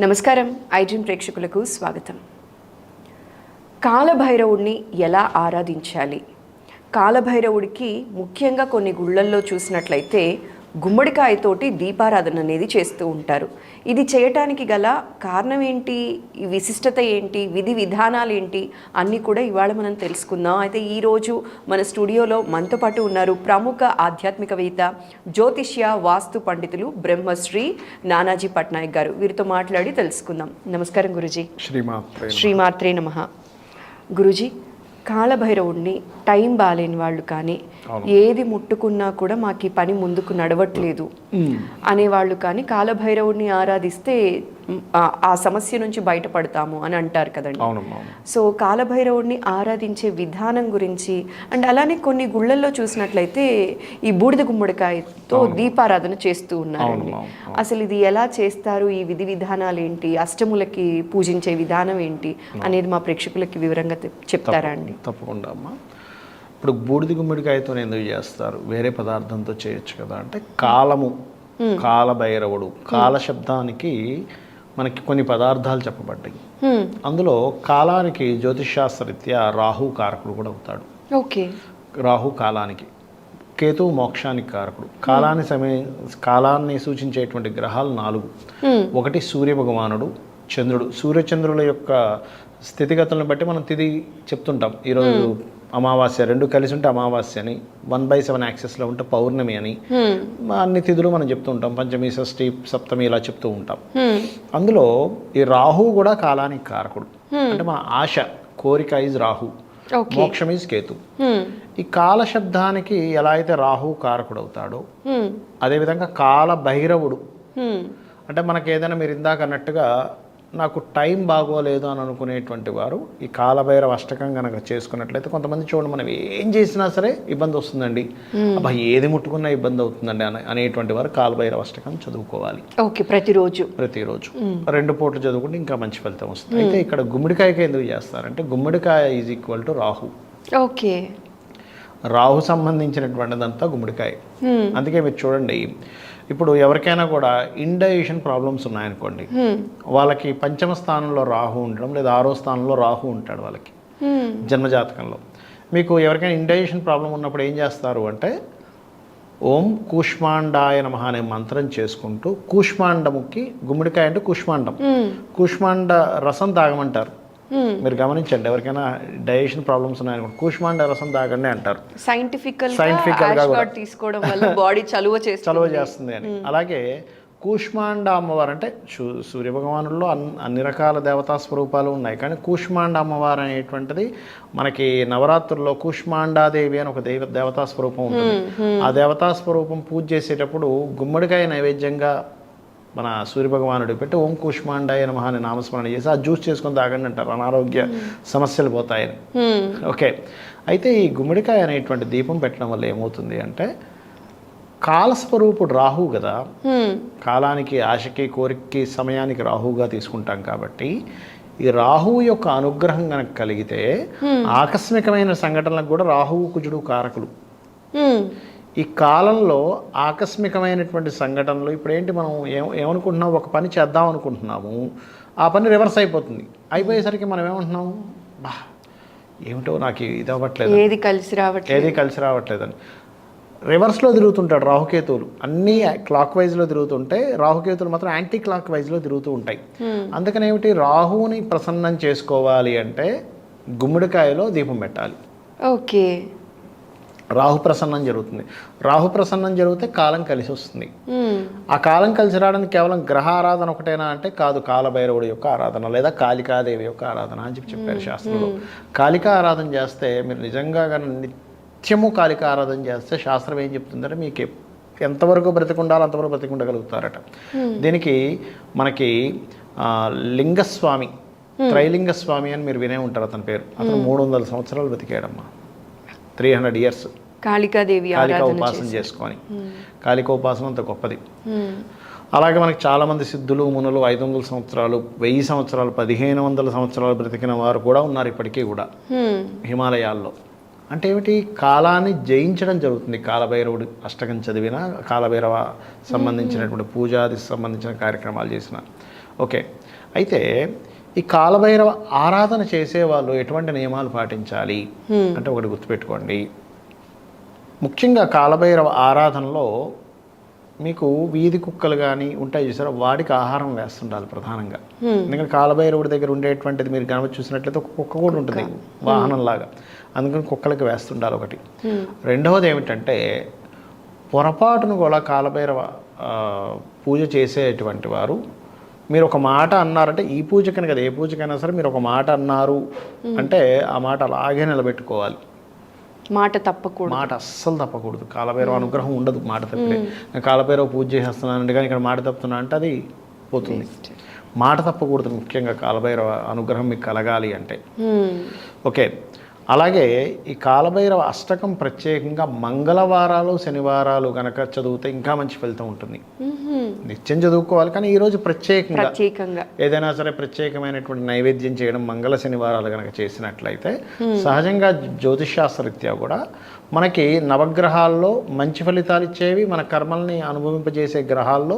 నమస్కారం. ఐడ్రీమ్ ప్రేక్షకులకు స్వాగతం. కాలభైరవుడిని ఎలా ఆరాధించాలి? కాలభైరవుడికి ముఖ్యంగా కొన్ని గుళ్ళల్లో చూసినట్లయితే గుమ్మడికాయతోటి దీపారాధన అనేది చేస్తూ ఉంటారు. ఇది చేయటానికి గల కారణం ఏంటి, ఈ విశిష్టత ఏంటి, విధి విధానాలు ఏంటి అన్నీ కూడా ఇవాళ మనం తెలుసుకుందాం. అయితే ఈరోజు మన స్టూడియోలో మనతో పాటు ఉన్నారు ప్రముఖ ఆధ్యాత్మికవేత్త, జ్యోతిష్య, వాస్తు పండితులు బ్రహ్మశ్రీ నానాజీ పట్నాయక్ గారు. వీరితో మాట్లాడి తెలుసుకుందాం. నమస్కారం గురుజీ. శ్రీమాత్రే నమః. గురుజీ, కాలభైరవుడిని టైం బాలేని వాళ్ళు కానీ, ఏది ముట్టుకున్నా కూడా మాకు ఈ పని ముందుకు నడవట్లేదు అనేవాళ్ళు కానీ కాలభైరవుడిని ఆరాధిస్తే ఆ సమస్య నుంచి బయటపడతాము అని అంటారు కదండి. సో కాలభైరవుడిని ఆరాధించే విధానం గురించి అండ్ అలానే కొన్ని గుళ్ళల్లో చూసినట్లయితే ఈ బూడిద గుమ్మడికాయతో దీపారాధన చేస్తూ ఉన్నారండి. అసలు ఇది ఎలా చేస్తారు, ఈ విధి విధానాలు ఏంటి, అష్టములకి పూజించే విధానం ఏంటి అనేది మా ప్రేక్షకులకి వివరంగా చెప్తారా అండి? తప్పకుండా అమ్మా. ఇప్పుడు బూడిద గుమ్మడికాయతో ఎందుకు చేస్తారు, వేరే పదార్థంతో చేయొచ్చు కదా అంటే, కాలము, కాలభైరవుడు, కాల శబ్దానికి మనకి కొన్ని పదార్థాలు చెప్పబడ్డాయి. అందులో కాలానికి జ్యోతిషాస్త్రరీత్యా రాహు కారకుడు కూడా అవుతాడు. ఓకే. రాహు కాలానికి, కేతువు మోక్షానికి కారకుడు. కాలాన్ని సూచించేటువంటి గ్రహాలు 4. ఒకటి సూర్య భగవానుడు, చంద్రుడు. సూర్యచంద్రుల యొక్క స్థితిగతులను బట్టి మనం తిథి చెప్తుంటాం. ఈరోజు అమావాస్య, 2 కలిసి ఉంటే అమావాస్య అని, 1/7 యాక్సెస్లో ఉంటే పౌర్ణమి అని, అన్ని తిథులు మనం చెప్తూ ఉంటాం. పంచమి, షష్ఠి, సప్తమి ఇలా చెప్తూ ఉంటాం. అందులో ఈ రాహు కూడా కాలానికి కారకుడు. అంటే మన ఆశ, కోరిక ఈజ్ రాహు, మోక్షం ఈజ్ కేతు. ఈ కాల శబ్దానికి ఎలా అయితే రాహు కారకుడు అవుతాడో, అదేవిధంగా కాల భైరవుడు అంటే మనకి ఏదైనా మీరు ఇందాక అన్నట్టుగా నాకు టైం బాగోలేదు అని అనుకునేటువంటి వారు ఈ కాలభైరవ అష్టకం కనుక చేసుకున్నట్లయితే, కొంతమంది చూడండి మనం ఏం చేసినా సరే ఇబ్బంది వస్తుందండి, అబ్బా ఏది ముట్టుకున్నా ఇబ్బంది అవుతుందండి అనేటువంటి వారు కాలభైరవ అష్టకం చదువుకోవాలి. ఓకే. ప్రతిరోజు 2 పూటలు చదువుకుంటే ఇంకా మంచి ఫలితం వస్తుంది. అయితే ఇక్కడ గుమ్మడికాయకి ఎందుకు చేస్తారంటే, గుమ్మడికాయ is equal to Rahu. Okay. Rahu సంబంధించినటువంటిదంతా గుమ్మడికాయ. అందుకే మీరు చూడండి, ఇప్పుడు ఎవరికైనా కూడా ఇండైజెషన్ ప్రాబ్లమ్స్ ఉన్నాయనుకోండి, వాళ్ళకి పంచమ స్థానంలో రాహు ఉండడం, లేదా 6వ స్థానంలో రాహు ఉంటాడు వాళ్ళకి జన్మజాతకంలో. మీకు ఎవరికైనా ఇండైజెషన్ ప్రాబ్లం ఉన్నప్పుడు ఏం చేస్తారు అంటే, ఓం కూష్మాండాయ నమః అనే మంత్రం చేసుకుంటూ, కూష్మాండముకి, గుమ్మడికాయ అంటే కూష్మాండం, కూష్మాండ రసం తాగమంటారు. మీరు గమనించండి, ఎవరికైనా డైజెషన్ ప్రాబ్లమ్స్ ఉన్నాయనుకోండి, కూష్మాండ రసం తాగండి అంటారు. సైంటిఫికల్ తీసుకోవడం వల్ల బాడీ చలువ చేస్తుంది అని. అలాగే కూష్మాండ అమ్మవారు అంటే సూర్యభగవానుల్లో అన్ని రకాల దేవతా స్వరూపాలు ఉన్నాయి, కానీ కూష్మాండ అమ్మవారు అనేటువంటిది మనకి నవరాత్రుల్లో కూష్మాండాదేవి అని ఒక దేవతా స్వరూపం ఉంటుంది. ఆ దేవతా స్వరూపం పూజ చేసేటప్పుడు గుమ్మడికాయ నైవేద్యంగా మన సూర్యభగవానుడు పెట్టి ఓం కూష్మాండాయ నమః అని నామస్మరణ చేసి ఆ జ్యూస్ చేసుకొని తాగండి అంటారు, అనారోగ్య సమస్యలు పోతాయని. ఓకే. అయితే ఈ గుమ్మడికాయ అనేటువంటి దీపం పెట్టడం వల్ల ఏమవుతుంది అంటే, కాలస్వరూపుడు రాహు కదా, కాలానికి, ఆశకి, కోరికకి, సమయానికి రాహుగా తీసుకుంటాం కాబట్టి, ఈ రాహువు యొక్క అనుగ్రహం కనుక కలిగితే ఆకస్మికమైన సంఘటనలకు కూడా రాహువు, కుజుడు కారకులు. ఈ కాలంలో ఆకస్మికమైనటువంటి సంఘటనలు, ఇప్పుడేంటి మనం ఏమనుకుంటున్నాం, ఒక పని చేద్దాం అనుకుంటున్నాము, ఆ పని రివర్స్ అయిపోతుంది. అయిపోయేసరికి మనం ఏమంటున్నాము, బా ఏమిటో నాకు ఇది అవ్వట్లేదు, ఏది కలిసి రావట్లేదని రివర్స్లో తిరుగుతుంటాడు రాహుకేతువులు. అన్నీ క్లాక్ వైజ్లో తిరుగుతుంటే రాహుకేతువులు మాత్రం యాంటీ క్లాక్ వైజ్లో తిరుగుతూ ఉంటాయి. అందుకని ఏమిటి, రాహువుని ప్రసన్నం చేసుకోవాలి అంటే గుమ్మడికాయలో దీపం పెట్టాలి. ఓకే. రాహు ప్రసన్నం జరుగుతుంది. రాహు ప్రసన్నం జరిగితే కాలం కలిసి వస్తుంది. ఆ కాలం కలిసి రావడానికి కేవలం గ్రహ ఆరాధన ఒకటేనా అంటే కాదు, కాలభైరవుడి యొక్క ఆరాధన లేదా కాళికాదేవి యొక్క ఆరాధన అని చెప్పారు శాస్త్రంలో. కాళికా ఆరాధన చేస్తే, మీరు నిజంగా నిత్యము కాళికా ఆరాధన చేస్తే శాస్త్రం ఏం చెప్తుందంటే, మీకు ఎంతవరకు బ్రతికుండాలో అంతవరకు బ్రతికుండగలుగుతారట. దీనికి మనకి లింగస్వామి, త్రైలింగ స్వామి అని మీరు వినే ఉంటారు అతని పేరు. అతను 300 సంవత్సరాలు బ్రతికాడమ్మా, 300 years. కాళికా ఉపాసన చేసుకొని, కాళికా ఉపాసన అంత గొప్పది. అలాగే మనకి చాలామంది సిద్ధులు, మునులు 500 సంవత్సరాలు, 1000 సంవత్సరాలు, 1500 సంవత్సరాలు బ్రతికిన వారు కూడా ఉన్నారు ఇప్పటికీ కూడా హిమాలయాల్లో. అంటే ఏమిటి, కాలాన్ని జయించడం జరుగుతుంది. కాలభైరవుడు అష్టకం చదివిన, కాలభైరవ సంబంధించినటువంటి పూజాది సంబంధించిన కార్యక్రమాలు చేసిన. ఓకే. అయితే ఈ కాలభైరవ ఆరాధన చేసేవాళ్ళు ఎటువంటి నియమాలు పాటించాలి అంటే ఒకటి గుర్తుపెట్టుకోండి. ముఖ్యంగా కాలభైరవ ఆరాధనలో మీకు వీధి కుక్కలు కానీ ఉంటాయి చూసారా, వాడికి ఆహారం వేస్తుండాలి ప్రధానంగా. ఎందుకంటే కాలభైరవుడి దగ్గర ఉండేటువంటిది మీరు కనుక చూసినట్లయితే ఒక కుక్క కూడా ఉంటుంది వాహనంలాగా, అందుకని కుక్కలకి వేస్తుండాలి ఒకటి. రెండవది ఏమిటంటే పొరపాటును కూడా కాలభైరవ పూజ చేసేటువంటి వారు మీరు ఒక మాట అన్నారంటే, ఈ పూజకని కదా ఏ పూజకైనా సరే మీరు ఒక మాట అన్నారు అంటే ఆ మాట అలాగే నిలబెట్టుకోవాలి. మాట తప్పకూడదు, మాట అస్సలు తప్పకూడదు. కాలభైరవ అనుగ్రహం ఉండదు మాట తప్పితే. నేను కాలభైరవ పూజ చేస్తున్నానంటే కానీ ఇక్కడ మాట తప్పుతున్నా అంటే అది పోతుంది. మాట తప్పకూడదు ముఖ్యంగా కాలభైరవ అనుగ్రహం మీకు కలగాలి అంటే. ఓకే, అలాగే ఈ కాలభైరవ అష్టకం ప్రత్యేకంగా మంగళవారాలు శనివారాలు కనుక చదివితే ఇంకా మంచి ఫలితం ఉంటుంది. నిత్యం చదువుకోవాలి, కానీ ఈరోజు ప్రత్యేకంగా ఏదైనా సరే ప్రత్యేకమైనటువంటి నైవేద్యం చేయడం మంగళ శనివారాలు కనుక చేసినట్లయితే సహజంగా జ్యోతిషాస్త్రరీత్యా కూడా మనకి నవగ్రహాల్లో మంచి ఫలితాలు ఇచ్చేవి, మన కర్మల్ని అనుభవింపజేసే గ్రహాల్లో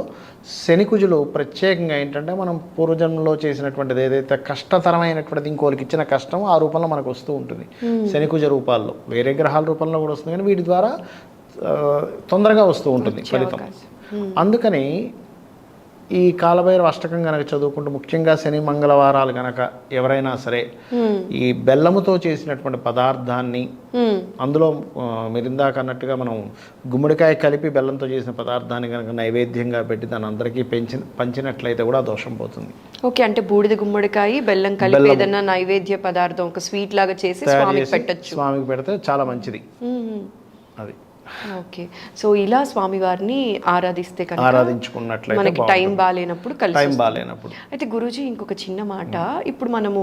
శనికుజులు ప్రత్యేకంగా ఏంటంటే మనం పూర్వజన్మలో చేసినటువంటిది ఏదైతే కష్టతరమైనటువంటిది ఇంకోరికి ఇచ్చిన కష్టం ఆ రూపంలో మనకు వస్తూ ఉంటుంది. శనికుజ రూపాల్లో వేరే గ్రహాల రూపంలో కూడా వస్తుంది, కానీ వీటి ద్వారా తొందరగా వస్తూ ఉంటుంది ఫలితం. అందుకని ఈ కాలభైరవ అష్టకం కనుక చదువుకుంటూ ముఖ్యంగా శని మంగళవారాలు కనుక ఎవరైనా సరే ఈ బెల్లముతో చేసినటువంటి పదార్థాన్ని, అందులో మీరు ఇందాక అన్నట్టుగా మనం గుమ్మడికాయ కలిపి బెల్లంతో చేసిన పదార్థాన్ని కనుక నైవేద్యంగా పెట్టి దాని అందరికీ పంచినట్లయితే కూడా దోషం పోతుంది. ఓకే, అంటే బూడిద గుమ్మడికాయ బెల్లం కలిపి ఏదైనా నైవేద్య పదార్థం ఒక స్వీట్ లాగా చేసి స్వామికి పెట్టచ్చు. స్వామికి పెడితే చాలా మంచిది అది. ఓకే, సో ఇలా స్వామివారిని ఆరాధిస్తే కనుక ఆరాధించుకున్నట్లయితే మనకి టైం బాగాలేనప్పుడు బాగాలేనప్పుడు. అయితే గురూజీ ఇంకొక చిన్న మాట, ఇప్పుడు మనము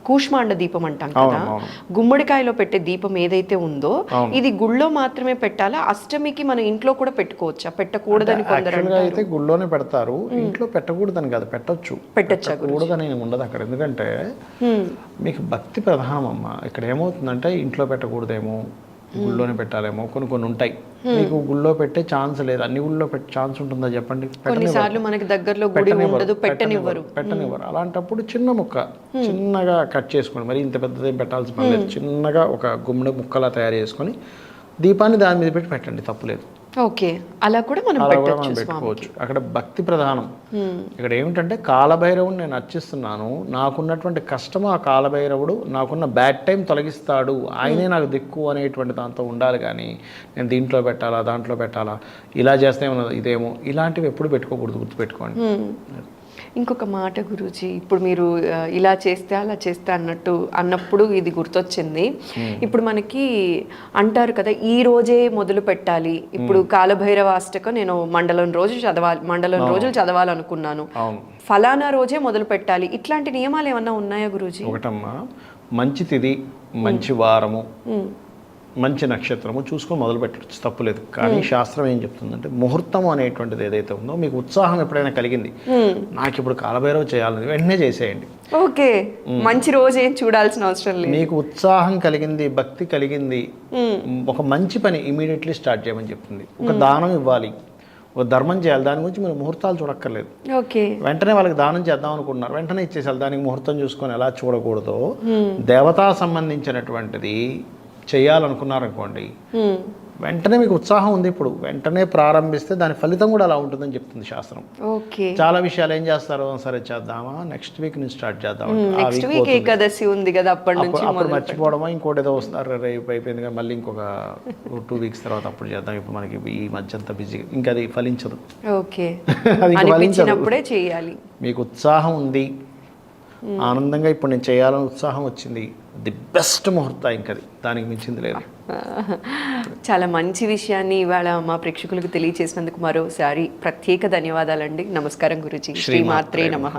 కూష్మాండ దీపం అంటాం కదా, గుమ్మడికాయలో పెట్టే దీపం ఏదైతే ఉందో ఇది గుళ్ళో మాత్రమే పెట్టాలా, అష్టమికి మన ఇంట్లో కూడా పెట్టుకోవచ్చా? పెట్టకూడదని కొందరు అయితే గుళ్ళోనే పెడతారు, ఇంట్లో పెట్టకూడదని కాదు, పెట్టకూడదని ఉండదు అక్కడ. ఎందుకంటే మీకు భక్తి ప్రధానం అమ్మ. ఇక్కడ ఏమవుతుందంటే ఇంట్లో పెట్టకూడదేమో, గుళ్ళోనే పెట్టాలేమో, కొన్ని ఉంటాయి. మీకు గుళ్ళో పెట్టే ఛాన్స్ లేదు, అన్ని గుళ్ళో పెట్టే ఛాన్స్ ఉంటుందా చెప్పండి? కొన్నిసార్లు మనకి దగ్గరలో గుడి ఉండదు, పెట్టనివ్వరు. అలాంటప్పుడు చిన్న ముక్క చిన్నగా కట్ చేసుకోండి, మరి ఇంత పెద్దదేం పెట్టాల్సిన పని లేదు. చిన్నగా ఒక గుమ్మడి ముక్కలా తయారు చేసుకొని దీపాన్ని దాని మీద పెట్టి పెట్టండి, తప్పులేదు. ఓకే, అలా కూడా మనం పెట్టుకోవచ్చు. అక్కడ భక్తి ప్రధానం. ఇక్కడ ఏమిటంటే కాలభైరవుడు నేను అర్చిస్తున్నాను, నాకున్నటువంటి కష్టము ఆ కాలభైరవుడు నాకున్న బ్యాడ్ టైం తొలగిస్తాడు, ఆయనే నాకు దిక్కు అనేటువంటి దాంతో ఉండాలి. కానీ నేను దీంట్లో పెట్టాలా దాంట్లో పెట్టాలా, ఇలా చేస్తే ఇదేమో, ఇలాంటివి ఎప్పుడు పెట్టుకోకూడదు, గుర్తుపెట్టుకోండి. ఇంకొక మాట గురూజీ, ఇప్పుడు మీరు ఇలా చేస్తే అలా చేస్తే అన్నప్పుడు ఇది గుర్తొచ్చింది. ఇప్పుడు మనకి అంటారు కదా, ఈ రోజే మొదలు పెట్టాలి. ఇప్పుడు కాలభైరవ అష్టకం నేను మండలం రోజులు చదవాలనుకున్నాను, ఫలానా రోజే మొదలు పెట్టాలి. ఇట్లాంటి నియమాలు ఏమన్నా ఉన్నాయా గురూజీ? ఒకటమ్మా, మంచి తిథి, మంచి వారము, మంచి నక్షత్రము చూసుకొని మొదలు పెట్టచ్చు, తప్పులేదు. కానీ శాస్త్రం ఏం చెప్తుందంటే ముహూర్తం అనేటువంటిది ఏదైతే ఉందో, మీకు ఉత్సాహం ఎప్పుడైనా కలిగింది, నాకు ఇప్పుడు కాలభైరవ చేయాలని వెంటనే చేసేయండి. ఓకే, మంచి రోజు ఏం చూడాల్సిన అవసరం లేదు. మీకు ఉత్సాహం కలిగింది, భక్తి కలిగింది, ఒక మంచి పని ఇమీడియట్లీ స్టార్ట్ చేయమని చెప్తుంది. ఒక దానం ఇవ్వాలి, ఒక ధర్మం చేయాలి, దాని గురించి మీరు ముహూర్తాలు చూడక్కర్లేదు. ఓకే, వెంటనే వాళ్ళకి దానం చేద్దాం అనుకుంటున్నారు, వెంటనే ఇచ్చేసాలి. దానికి ముహూర్తం చూసుకొని ఎలా చూడకూడదో, దేవతా సంబంధించినటువంటిది చేయాలనుకున్నారనుకోండి, వెంటనే మీకు ఉత్సాహం ఉంది, ఇప్పుడు వెంటనే ప్రారంభిస్తే దాని ఫలితం కూడా అలా ఉంటుందని చెప్తుంది శాస్త్రం. ఓకే, చాలా విషయాలు ఏం చేస్తారు, సరే చేద్దామా, నెక్స్ట్ వీక్ నుంచి స్టార్ట్ చేద్దాం, ఏకాదశి ఉంది కదా అప్పుడు మర్చిపోవడమా, ఇంకోటి ఏదో వస్తున్నారు, రేపు అయిపోయింది కానీ మళ్ళీ ఇంకొక 2 weeks తర్వాత అప్పుడు చేద్దాం, ఇప్పుడు మనకి ఈ మధ్య అంతా బిజీ, ఇంకా అది ఫలించదు. ఓకే, అది ఫలించినప్పుడే చేయాలి. మీకు ఉత్సాహం ఉంది, ఆనందంగా ఇప్పుడు నేను చేయాలని ఉత్సాహం వచ్చింది, ది బెస్ట్ ముహూర్తం, ఇంకది దానికి మించింది లేదు. చాలా మంచి విషయాన్ని ఇవాళ మా ప్రేక్షకులకు తెలియజేసినందుకు మరోసారి ప్రత్యేక ధన్యవాదాలండి. నమస్కారం గురూజీ. శ్రీమాత్రే నమః.